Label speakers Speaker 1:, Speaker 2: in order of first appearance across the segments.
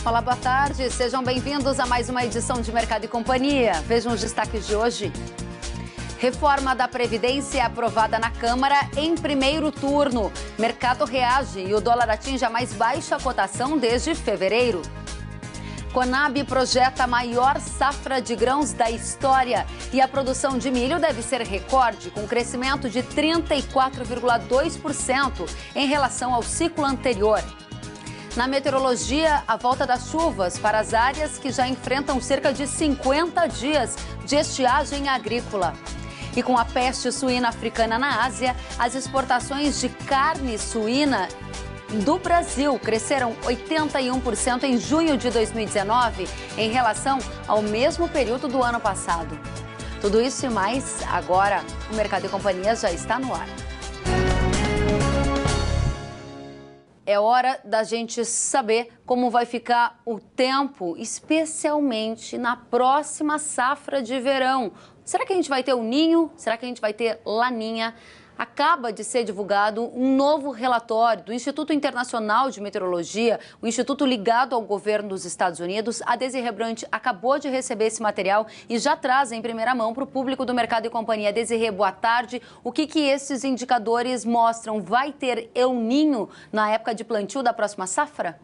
Speaker 1: Olá, boa tarde. Sejam bem-vindos a mais uma edição de Mercado e Companhia. Vejam os destaques de hoje. Reforma da Previdência é aprovada na Câmara em primeiro turno. Mercado reage e o dólar atinge a mais baixa cotação desde fevereiro. Conab projeta a maior safra de grãos da história e a produção de milho deve ser recorde, com crescimento de 34,2% em relação ao ciclo anterior. Na meteorologia, a volta das chuvas para as áreas que já enfrentam cerca de 50 dias de estiagem agrícola. E com a peste suína africana na Ásia, as exportações de carne suína do Brasil cresceram 81% em junho de 2019 em relação ao mesmo período do ano passado. Tudo isso e mais, agora o Mercado e Companhia já está no ar. É hora da gente saber como vai ficar o tempo, especialmente na próxima safra de verão. Será que a gente vai ter o ninho? Será que a gente vai ter laninha? Acaba de ser divulgado um novo relatório do Instituto Internacional de Meteorologia, o instituto ligado ao governo dos Estados Unidos. A Desirê Brant acabou de receber esse material e já traz em primeira mão para o público do Mercado e Companhia. Desirê, boa tarde. O que esses indicadores mostram? Vai ter El Niño na época de plantio da próxima safra?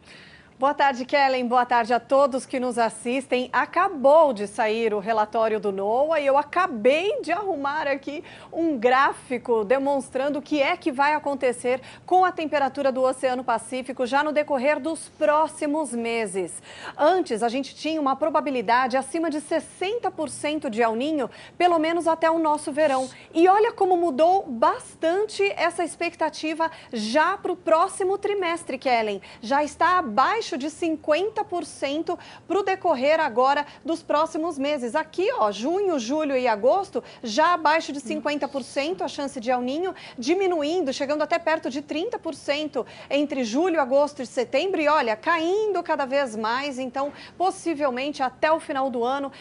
Speaker 2: Boa tarde, Kellen. Boa tarde a todos que nos assistem. Acabou de sair o relatório do NOAA e eu acabei de arrumar aqui um gráfico demonstrando o que é que vai acontecer com a temperatura do Oceano Pacífico já no decorrer dos próximos meses. Antes, a gente tinha uma probabilidade acima de 60% de El Niño, pelo menos até o nosso verão. E olha como mudou bastante essa expectativa já para o próximo trimestre, Kellen. Já está abaixo de 50% para o decorrer agora dos próximos meses. Aqui, ó, junho, julho e agosto, já abaixo de 50% a chance de El Niño, diminuindo, chegando até perto de 30% entre julho, agosto e setembro. E olha, caindo cada vez mais, então possivelmente até o final do ano,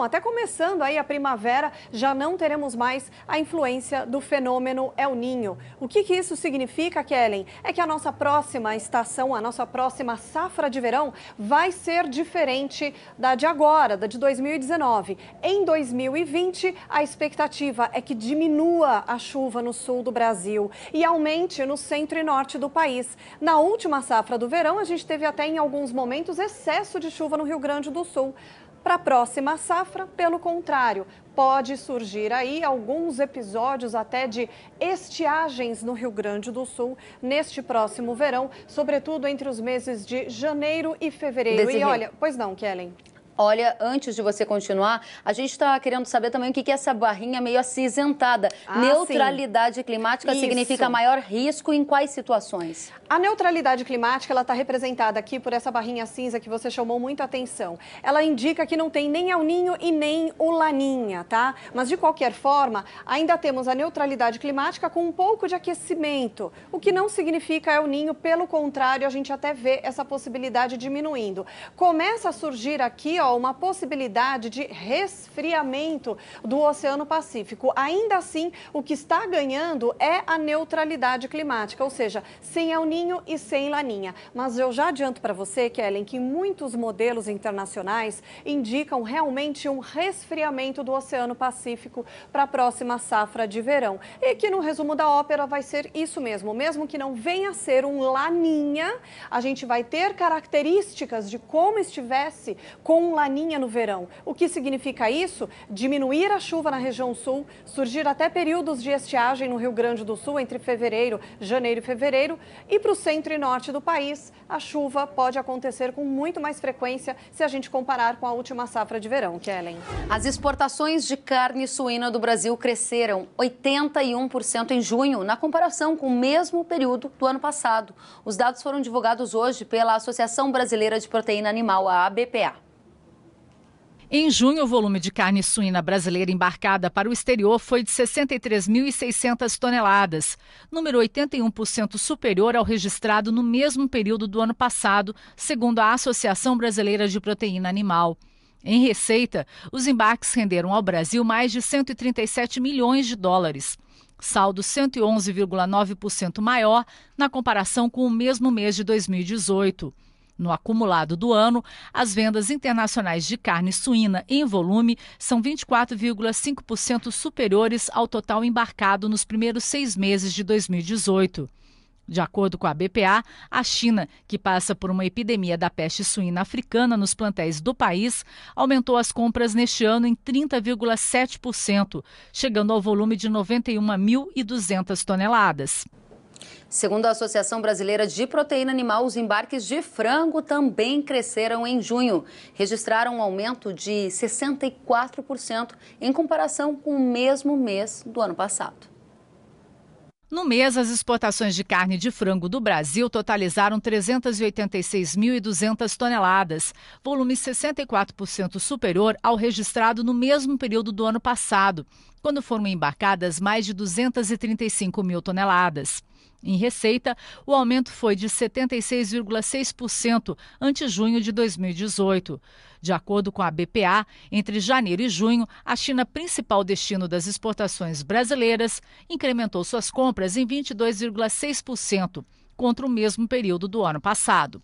Speaker 2: até começando aí a primavera, já não teremos mais a influência do fenômeno El Niño. O que isso significa, Kellen? É que a nossa próxima estação, a nossa próxima safra de verão vai ser diferente da de agora, da de 2019. Em 2020, a expectativa é que diminua a chuva no sul do Brasil e aumente no centro e norte do país. Na última safra do verão, a gente teve até em alguns momentos excesso de chuva no Rio Grande do Sul. Para a próxima safra, pelo contrário, pode surgir aí alguns episódios até de estiagens no Rio Grande do Sul neste próximo verão, sobretudo entre os meses de janeiro e fevereiro. E olha, pois não, Kellen?
Speaker 1: Olha, antes de você continuar, a gente está querendo saber também o que é essa barrinha meio acinzentada. Neutralidade sim. Climática significa maior risco em quais situações?
Speaker 2: A neutralidade climática, ela está representada aqui por essa barrinha cinza que você chamou muita atenção. Ela indica que não tem nem El Niño e nem o Laninha, tá? Mas, de qualquer forma, ainda temos a neutralidade climática com um pouco de aquecimento, o que não significa El Niño, pelo contrário, a gente até vê essa possibilidade diminuindo. Começa a surgir aqui, ó, uma possibilidade de resfriamento do Oceano Pacífico. Ainda assim, o que está ganhando é a neutralidade climática, ou seja, sem El Niño e sem Laninha. Mas eu já adianto para você, Kellen, que muitos modelos internacionais indicam realmente um resfriamento do Oceano Pacífico para a próxima safra de verão. E que no resumo da ópera vai ser isso mesmo. Mesmo que não venha a ser um Laninha, a gente vai ter características de como estivesse com um Laninha no verão. O que significa isso? Diminuir a chuva na região sul, surgir até períodos de estiagem no Rio Grande do Sul entre janeiro e fevereiro, e para o centro e norte do país, a chuva pode acontecer com muito mais frequência se a gente comparar com a última safra de verão, Kellen.
Speaker 1: As exportações de carne suína do Brasil cresceram 81% em junho, na comparação com o mesmo período do ano passado. Os dados foram divulgados hoje pela Associação Brasileira de Proteína Animal, a ABPA.
Speaker 3: Em junho, o volume de carne suína brasileira embarcada para o exterior foi de 63.600 toneladas, número 81% superior ao registrado no mesmo período do ano passado, segundo a Associação Brasileira de Proteína Animal. Em receita, os embarques renderam ao Brasil mais de 137 milhões de dólares, saldo 111,9% maior na comparação com o mesmo mês de 2018. No acumulado do ano, as vendas internacionais de carne suína em volume são 24,5% superiores ao total embarcado nos primeiros 6 meses de 2018. De acordo com a BPA, a China, que passa por uma epidemia da peste suína africana nos plantéis do país, aumentou as compras neste ano em 30,7%, chegando ao volume de 91.200 toneladas.
Speaker 1: Segundo a Associação Brasileira de Proteína Animal, os embarques de frango também cresceram em junho. Registraram um aumento de 64% em comparação com o mesmo mês do ano passado.
Speaker 3: No mês, as exportações de carne de frango do Brasil totalizaram 386.200 toneladas, volume 64% superior ao registrado no mesmo período do ano passado, quando foram embarcadas mais de 235 mil toneladas. Em receita, o aumento foi de 76,6% ante junho de 2018. De acordo com a BPA, entre janeiro e junho, a China, principal destino das exportações brasileiras, incrementou suas compras em 22,6%, contra o mesmo período do ano passado.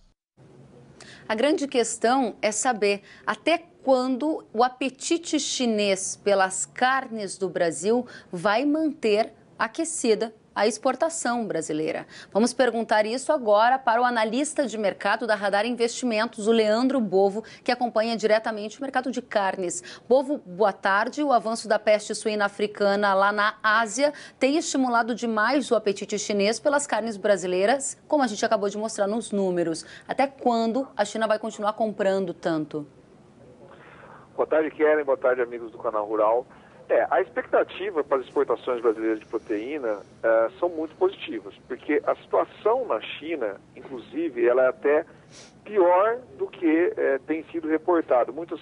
Speaker 1: A grande questão é saber até quando o apetite chinês pelas carnes do Brasil vai manter aquecida a exportação brasileira. Vamos perguntar isso agora para o analista de mercado da Radar Investimentos, o Leandro Bovo, que acompanha diretamente o mercado de carnes. Bovo, boa tarde. O avanço da peste suína africana lá na Ásia tem estimulado demais o apetite chinês pelas carnes brasileiras, como a gente acabou de mostrar nos números. Até quando a China vai continuar comprando tanto?
Speaker 4: Boa tarde, Keren. Boa tarde, amigos do Canal Rural. A expectativa para as exportações brasileiras de proteína são muito positivas, porque a situação na China, inclusive, ela é até pior do que tem sido reportado. Muitas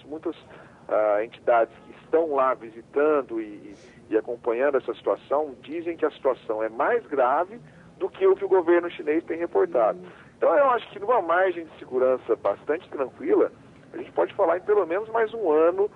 Speaker 4: entidades que estão lá visitando e acompanhando essa situação dizem que a situação é mais grave do que o governo chinês tem reportado. Então, eu acho que numa margem de segurança bastante tranquila, a gente pode falar em pelo menos mais um ano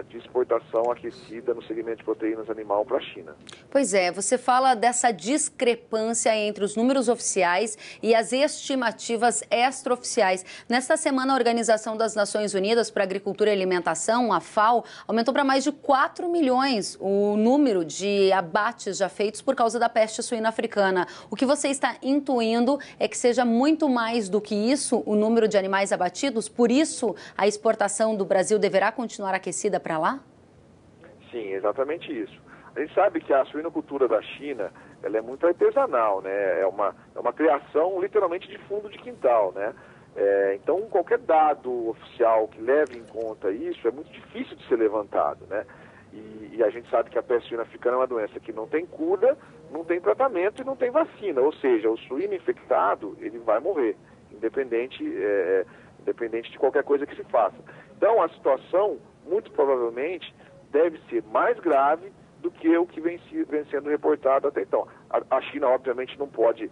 Speaker 4: de exportação aquecida no segmento de proteínas animal para a China.
Speaker 1: Pois é, você fala dessa discrepância entre os números oficiais e as estimativas extraoficiais. Nesta semana, a Organização das Nações Unidas para a Agricultura e Alimentação, a FAO, aumentou para mais de 4 milhões o número de abates já feitos por causa da peste suína africana. O que você está intuindo é que seja muito mais do que isso o número de animais abatidos? Por isso, a exportação do Brasil deverá continuar aquecida para lá?
Speaker 4: Sim, exatamente isso. A gente sabe que a suinocultura da China, ela é muito artesanal, né? É uma criação literalmente de fundo de quintal, né? Então, qualquer dado oficial que leve em conta isso é muito difícil de ser levantado, né? E a gente sabe que a peste suína africana é uma doença que não tem cura, não tem tratamento e não tem vacina. Ou seja, o suíno infectado, ele vai morrer, independente de qualquer coisa que se faça. Então, a situação, muito provavelmente, deve ser mais grave do que o que vem sendo reportado até então. A China, obviamente, não pode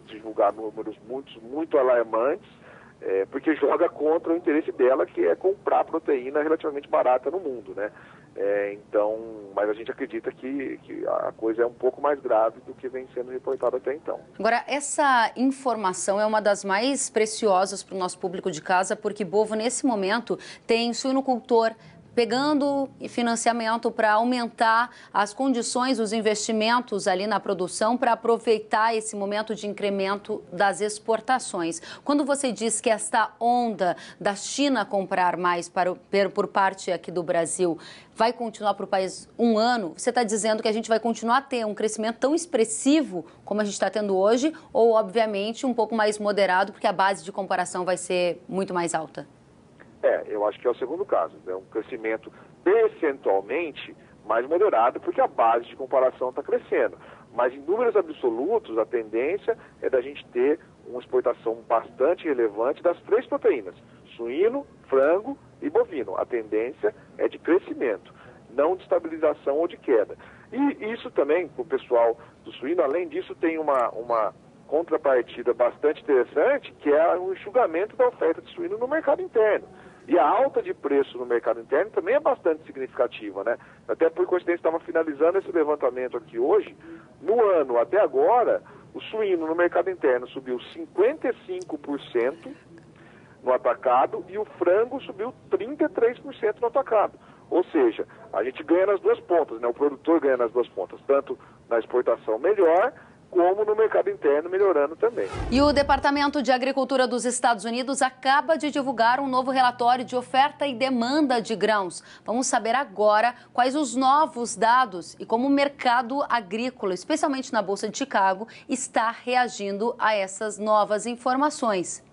Speaker 4: divulgar números muito alarmantes, porque joga contra o interesse dela, que é comprar proteína relativamente barata no mundo, né? Mas a gente acredita que a coisa é um pouco mais grave do que vem sendo reportado até então.
Speaker 1: Agora, essa informação é uma das mais preciosas para o nosso público de casa, porque Bovo, nesse momento, tem suinocultor pegando financiamento para aumentar as condições, os investimentos ali na produção para aproveitar esse momento de incremento das exportações. Quando você diz que esta onda da China comprar mais por parte aqui do Brasil vai continuar para o país um ano, você está dizendo que a gente vai continuar a ter um crescimento tão expressivo como a gente está tendo hoje, ou, obviamente, um pouco mais moderado, porque a base de comparação vai ser muito mais alta?
Speaker 4: Eu acho que é o segundo caso. É um crescimento percentualmente mais moderado, porque a base de comparação está crescendo. Mas em números absolutos, a tendência é da gente ter uma exportação bastante relevante das 3 proteínas: suíno, frango e bovino. A tendência é de crescimento, não de estabilização ou de queda. E isso também, para o pessoal do suíno, além disso, tem uma contrapartida bastante interessante, que é o enxugamento da oferta de suíno no mercado interno. E a alta de preço no mercado interno também é bastante significativa, né? Até por coincidência, estava finalizando esse levantamento aqui hoje. No ano, até agora, O suíno no mercado interno subiu 55% no atacado e o frango subiu 33% no atacado. Ou seja, a gente ganha nas duas pontas, né? O produtor ganha nas duas pontas, tanto na exportação melhor, como no mercado interno melhorando também.
Speaker 1: E o Departamento de Agricultura dos Estados Unidos acaba de divulgar um novo relatório de oferta e demanda de grãos. Vamos saber agora quais os novos dados e como o mercado agrícola, especialmente na Bolsa de Chicago, está reagindo a essas novas informações.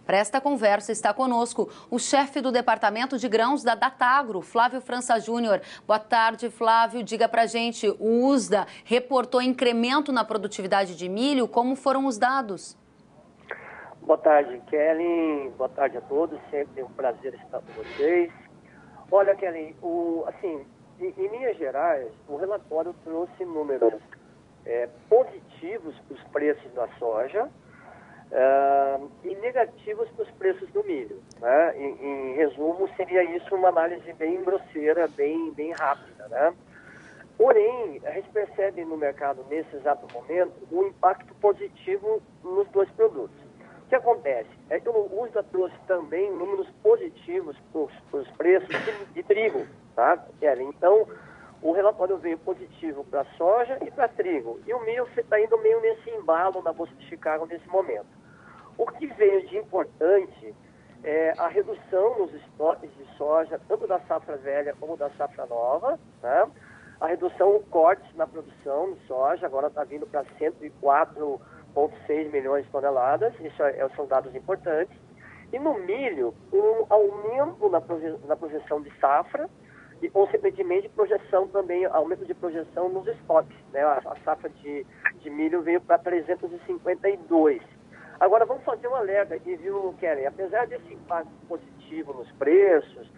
Speaker 1: Para esta conversa está conosco o chefe do Departamento de Grãos da Datagro, Flávio França Júnior. Boa tarde, Flávio. Diga para a gente, o USDA reportou incremento na produtividade de milho. Como foram os dados?
Speaker 5: Boa tarde, Kelly. Boa tarde a todos. Sempre um prazer estar com vocês. Olha, Kelly, em linhas gerais, o relatório trouxe números positivos para os preços da soja, e negativos para os preços do milho, né? Em resumo, seria isso uma análise bem grosseira, bem rápida, né? Porém, a gente percebe no mercado, nesse exato momento, um impacto positivo nos dois produtos. O que acontece? É que o USDA trouxe também números positivos para os preços de trigo, tá? Então, o relatório veio positivo para soja e para trigo. E o milho está indo meio nesse embalo na Bolsa de Chicago nesse momento. O que veio de importante é a redução nos estoques de soja, tanto da safra velha como da safra nova, né? A redução, cortes na produção de soja, agora está vindo para 104,6 milhões de toneladas, isso são dados importantes. E no milho, um aumento na projeção de safra, e, consequentemente, projeção também, aumento de projeção nos estoques, né? A safra de milho veio para 352. Agora, vamos fazer um alerta aqui, viu, Kelly? Apesar desse impacto positivo nos preços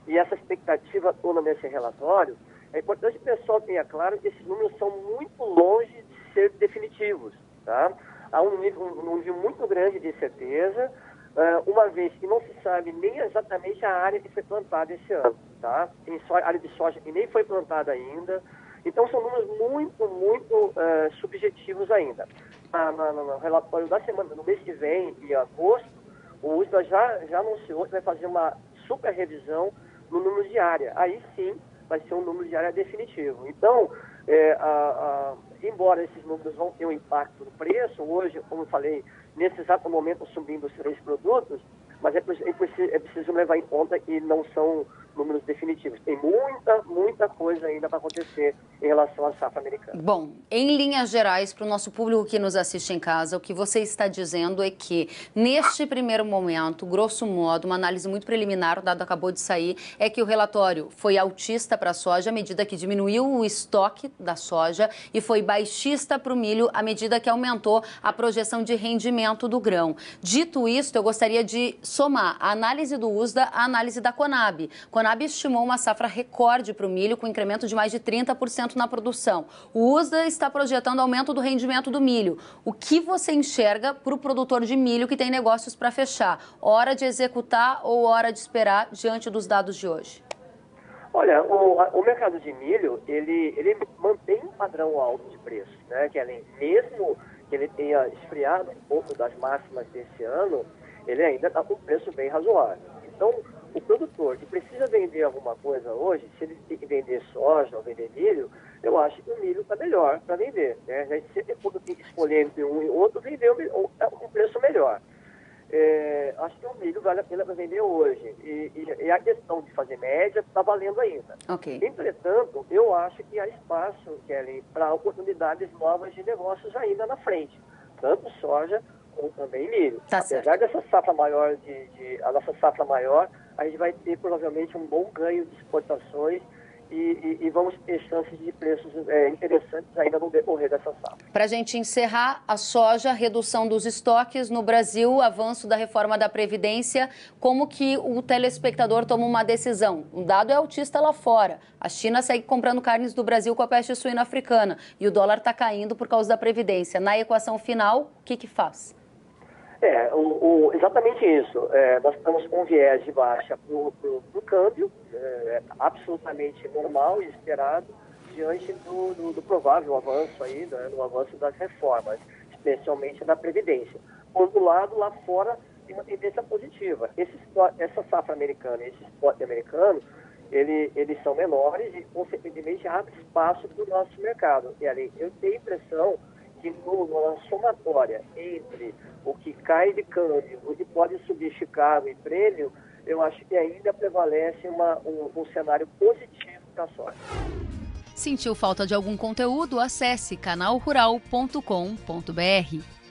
Speaker 5: e essa expectativa toda nesse relatório, é importante que o pessoal tenha claro que esses números são muito longe de ser definitivos, tá? Há um nível muito grande de incerteza, uma vez que não se sabe nem exatamente a área que foi plantada esse ano, tá? Tem área de soja que nem foi plantada ainda. Então, são números muito subjetivos ainda. No relatório da semana, no mês que vem, em agosto, o USDA já anunciou que vai fazer uma super revisão no número de área. Aí sim, vai ser um número de área definitivo. Então, embora esses números vão ter um impacto no preço, hoje, como eu falei, nesse exato momento subindo os 3 produtos, mas é preciso levar em conta que não são números definitivos. Tem muita coisa ainda para acontecer em relação à safra americana.
Speaker 1: Bom, em linhas gerais, para o nosso público que nos assiste em casa, o que você está dizendo é que, neste primeiro momento, grosso modo, uma análise muito preliminar, o dado acabou de sair, é que o relatório foi altista para a soja à medida que diminuiu o estoque da soja e foi baixista para o milho à medida que aumentou a projeção de rendimento do grão. Dito isto, eu gostaria de somar a análise do USDA à análise da Conab. Conab estimou uma safra recorde para o milho, com incremento de mais de 30% na produção. O USDA está projetando aumento do rendimento do milho. O que você enxerga para o produtor de milho que tem negócios para fechar? Hora de executar ou hora de esperar diante dos dados de hoje?
Speaker 5: Olha, o mercado de milho, ele mantém um padrão alto de preço, né? Que mesmo que ele tenha esfriado um pouco das máximas desse ano, ele ainda está com um preço bem razoável. Então, o produtor que precisa vender alguma coisa hoje, se ele tem que vender soja ou vender milho, eu acho que o milho está melhor para vender, né? Se ele tem que escolher entre um e outro, vender um preço melhor. Acho que o milho vale a pena para vender hoje. E a questão de fazer média está valendo ainda.
Speaker 1: Okay.
Speaker 5: Entretanto, eu acho que há espaço, Kelly, para oportunidades novas de negócios ainda na frente. Tanto soja como também milho.
Speaker 1: Tá
Speaker 5: Apesar
Speaker 1: certo.
Speaker 5: dessa safra maior, a nossa safra maior, a gente vai ter provavelmente um bom ganho de exportações e vamos ter chances de preços interessantes ainda no decorrer dessa safra.
Speaker 1: Para a gente encerrar, a soja, redução dos estoques no Brasil, avanço da reforma da Previdência, como que o telespectador toma uma decisão? Um dado é altista lá fora. A China segue comprando carnes do Brasil com a peste suína africana e o dólar está caindo por causa da Previdência. Na equação final, o que faz?
Speaker 5: Exatamente isso. Nós estamos com um viés de baixa pro câmbio, absolutamente normal e esperado, diante do provável avanço aí, né, no avanço das reformas, especialmente da Previdência. Por outro lado, lá fora tem uma tendência positiva. Essa safra americana e esse spot americano, eles são menores e, consequentemente, abre espaço para o nosso mercado. E ali, eu tenho a impressão que na somatória entre o que cai de câmbio, o que pode subir Chicago e prêmio, eu acho que ainda prevalece um cenário positivo para a soja.
Speaker 1: Sentiu falta de algum conteúdo? Acesse canalrural.com.br.